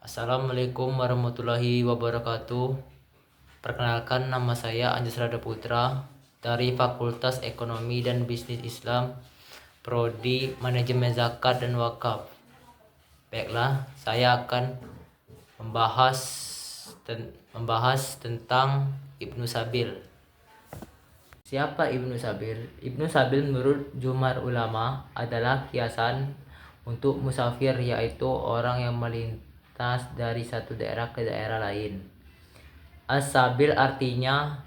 Assalamualaikum warahmatullahi wabarakatuh. Perkenalkan, nama saya Anjas Rada Putra dari Fakultas Ekonomi dan Bisnis Islam, Prodi Manajemen Zakat dan Wakaf. Baiklah, saya akan membahas tentang Ibnu Sabil. Siapa Ibnu Sabil? Ibnu Sabil menurut jumhur ulama adalah kiasan untuk musafir, yaitu orang yang melintas dari satu daerah ke daerah lain. As-sabil artinya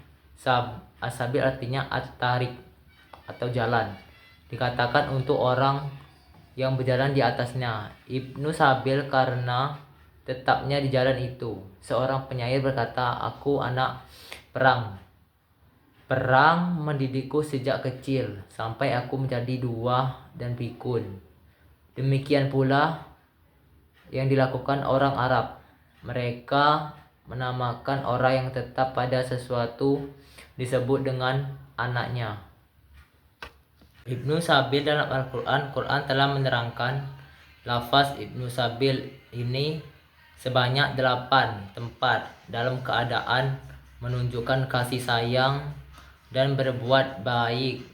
at-tariq atau jalan. Dikatakan untuk orang yang berjalan di atasnya. Ibnu Sabil karena tetapnya di jalan itu. Seorang penyair berkata, "Aku anak perang. Perang mendidikku sejak kecil sampai aku menjadi dua dan pikun." Demikian pula yang dilakukan orang Arab. Mereka menamakan orang yang tetap pada sesuatu disebut dengan anaknya. Ibnu Sabil dalam Al-Quran telah menerangkan lafaz Ibnu Sabil ini sebanyak 8 tempat dalam keadaan menunjukkan kasih sayang dan berbuat baik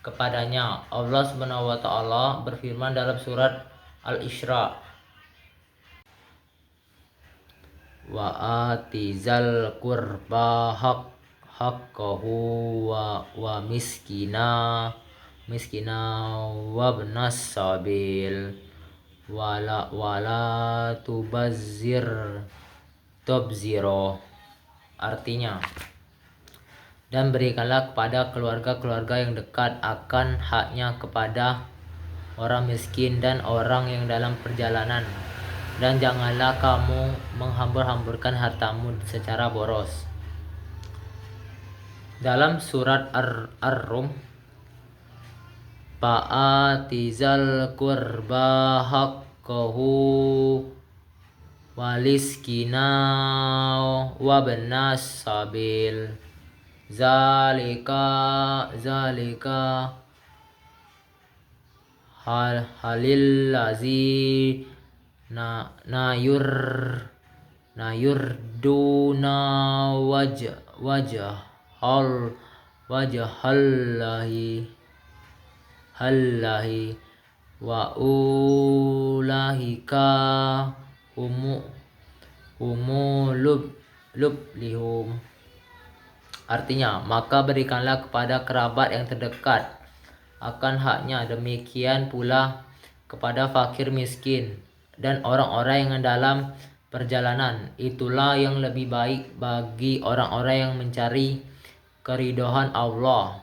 kepadanya. Allah SWT berfirman dalam surat Al-Isra, "Wa atizal qurba haqqahu wa miskina wa ibnas sabil wala tubazzir tabziro." Artinya, dan berikanlah kepada keluarga-keluarga yang dekat akan haknya kepada orang miskin dan orang yang dalam perjalanan, dan janganlah kamu menghambur-hamburkan hartamu secara boros. Dalam surat Ar-Rum, "Fa'atizal qurba haqqahu waliskina wa benas sabil zalika halil lazi nayurduna wajhallahi wa ulahika humulublihum. Artinya, maka berikanlah kepada kerabat yang terdekat akan haknya, demikian pula kepada fakir miskin dan orang-orang yang dalam perjalanan. Itulah yang lebih baik bagi orang-orang yang mencari keridhaan Allah,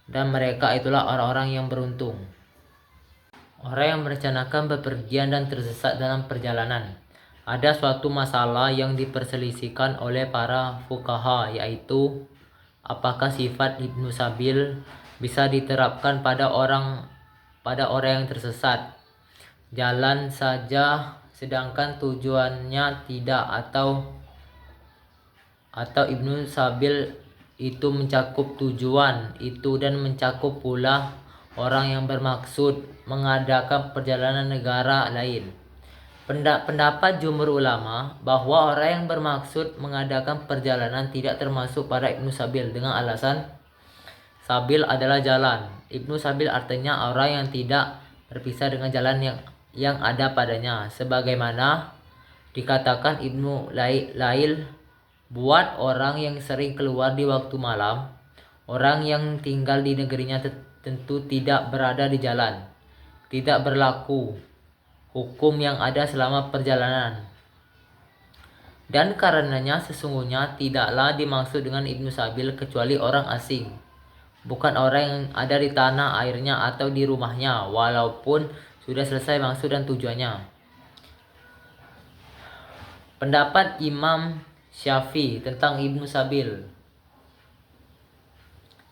dan mereka itulah orang-orang yang beruntung. Orang yang merencanakan bepergian dan tersesat dalam perjalanan. Ada suatu masalah yang diperselisihkan oleh para fuqaha, yaitu apakah sifat Ibnu Sabil bisa diterapkan pada orang yang tersesat, jalan saja sedangkan tujuannya tidak, atau Ibnu Sabil itu mencakup tujuan itu dan mencakup pula orang yang bermaksud mengadakan perjalanan negara lain. Pendapat jumhur ulama bahwa orang yang bermaksud mengadakan perjalanan tidak termasuk pada Ibnu Sabil dengan alasan sabil adalah jalan. Ibnu Sabil artinya orang yang tidak berpisah dengan jalan yang ada padanya, sebagaimana dikatakan Ibnu Lail, buat orang yang sering keluar di waktu malam. Orang yang tinggal di negerinya tentu tidak berada di jalan, tidak berlaku hukum yang ada selama perjalanan, dan karenanya sesungguhnya tidaklah dimaksud dengan Ibnu Sabil kecuali orang asing, bukan orang yang ada di tanah airnya atau di rumahnya, walaupun sudah selesai maksud dan tujuannya. Pendapat Imam Syafi'i tentang Ibnu Sabil.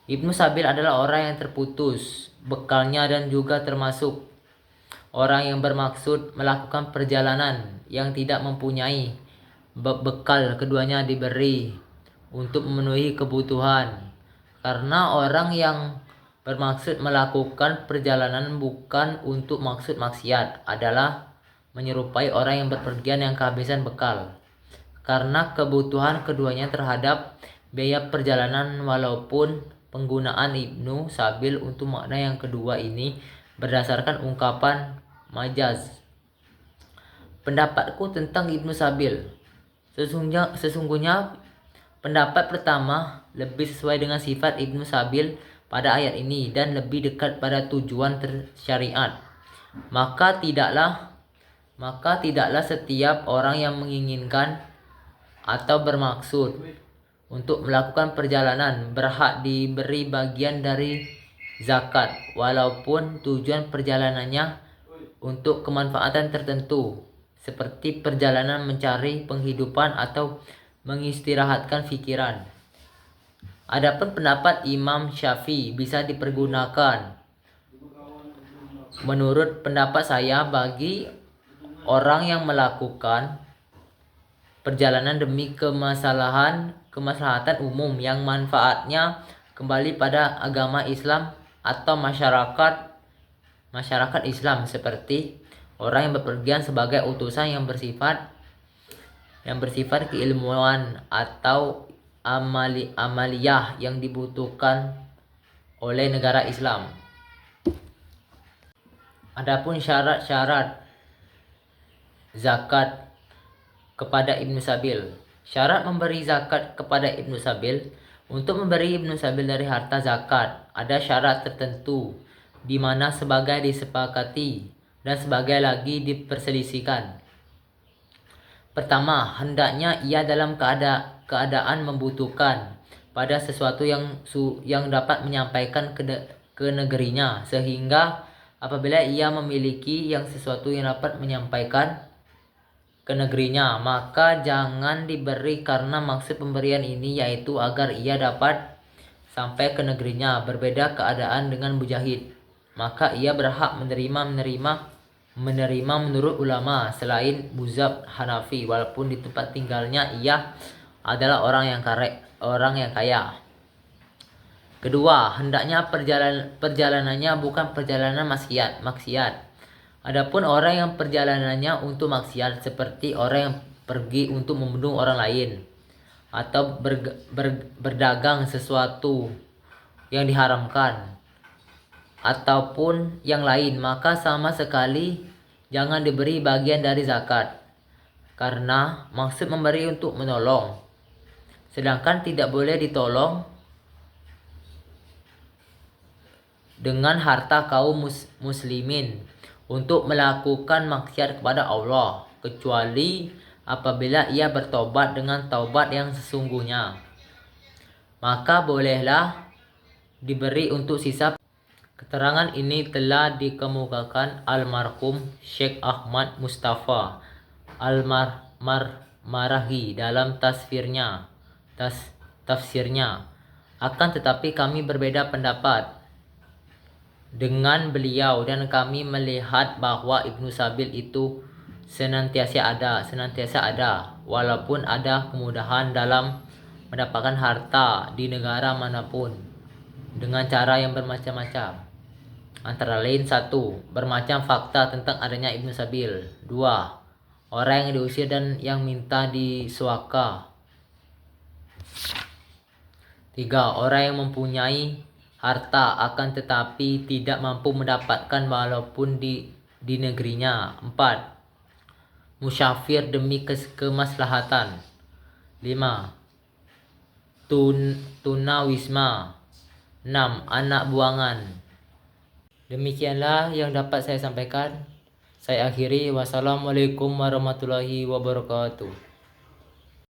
Ibnu Sabil adalah orang yang terputus bekalnya dan juga termasuk orang yang bermaksud melakukan perjalanan yang tidak mempunyai bekal. Keduanya diberi untuk memenuhi kebutuhan. Karena orang yang bermaksud melakukan perjalanan bukan untuk maksud maksiat adalah menyerupai orang yang berpergian yang kehabisan bekal. Karena kebutuhan keduanya terhadap biaya perjalanan, walaupun penggunaan Ibnu Sabil untuk makna yang kedua ini berdasarkan ungkapan majaz. Pendapatku tentang Ibnu Sabil. Sesungguhnya pendapat pertama lebih sesuai dengan sifat Ibnu Sabil pada ayat ini dan lebih dekat pada tujuan syariat. Maka tidaklah setiap orang yang menginginkan atau bermaksud untuk melakukan perjalanan berhak diberi bagian dari zakat, walaupun tujuan perjalanannya untuk kemanfaatan tertentu, seperti perjalanan mencari penghidupan atau mengistirahatkan pikiran. Adapun pendapat Imam Syafi'i bisa dipergunakan. Menurut pendapat saya, bagi orang yang melakukan perjalanan demi kemaslahatan umum yang manfaatnya kembali pada agama Islam atau masyarakat Islam, seperti orang yang bepergian sebagai utusan yang bersifat keilmuan atau amaliyah yang dibutuhkan oleh negara Islam. Adapun syarat-syarat zakat kepada Ibnu Sabil. Syarat memberi zakat kepada Ibnu Sabil. Untuk memberi Ibnu Sabil dari harta zakat, ada syarat tertentu di mana sebagai disepakati dan sebagai lagi diperselisihkan. Pertama, hendaknya ia dalam keadaan membutuhkan pada sesuatu yang dapat menyampaikan ke negerinya, sehingga apabila ia memiliki sesuatu yang dapat menyampaikan ke negerinya, maka jangan diberi, karena maksud pemberian ini yaitu agar ia dapat sampai ke negerinya. Berbeda keadaan dengan mujahid, maka ia berhak menerima menurut ulama selain mazhab Hanafi, walaupun di tempat tinggalnya ia adalah orang yang kaya. Kedua, hendaknya perjalanannya bukan perjalanan maksiat. Adapun orang yang perjalanannya untuk maksiat, seperti orang yang pergi untuk membunuh orang lain atau berdagang sesuatu yang diharamkan ataupun yang lain, maka sama sekali jangan diberi bagian dari zakat, karena maksud memberi untuk menolong, sedangkan tidak boleh ditolong dengan harta kaum muslimin untuk melakukan maksiat kepada Allah, kecuali apabila ia bertobat dengan taubat yang sesungguhnya, maka bolehlah diberi untuk sisa. Keterangan ini telah dikemukakan almarhum Syekh Ahmad Mustafa Al-Marahi dalam tafsirnya. Akan tetapi kami berbeda pendapat dengan beliau, dan kami melihat bahwa Ibnu Sabil itu senantiasa ada, walaupun ada kemudahan dalam mendapatkan harta di negara manapun dengan cara yang bermacam-macam. Antara lain: 1. Bermacam fakta tentang adanya Ibnu Sabil. 2. Orang yang diusir dan yang minta disuaka. 3. Orang yang mempunyai harta akan tetapi tidak mampu mendapatkan walaupun di negerinya. 4. Musyafir demi kemaslahatan. 5. Tunawisma. 6. Anak buangan. Demikianlah yang dapat saya sampaikan. Saya akhiri. Wassalamualaikum warahmatullahi wabarakatuh.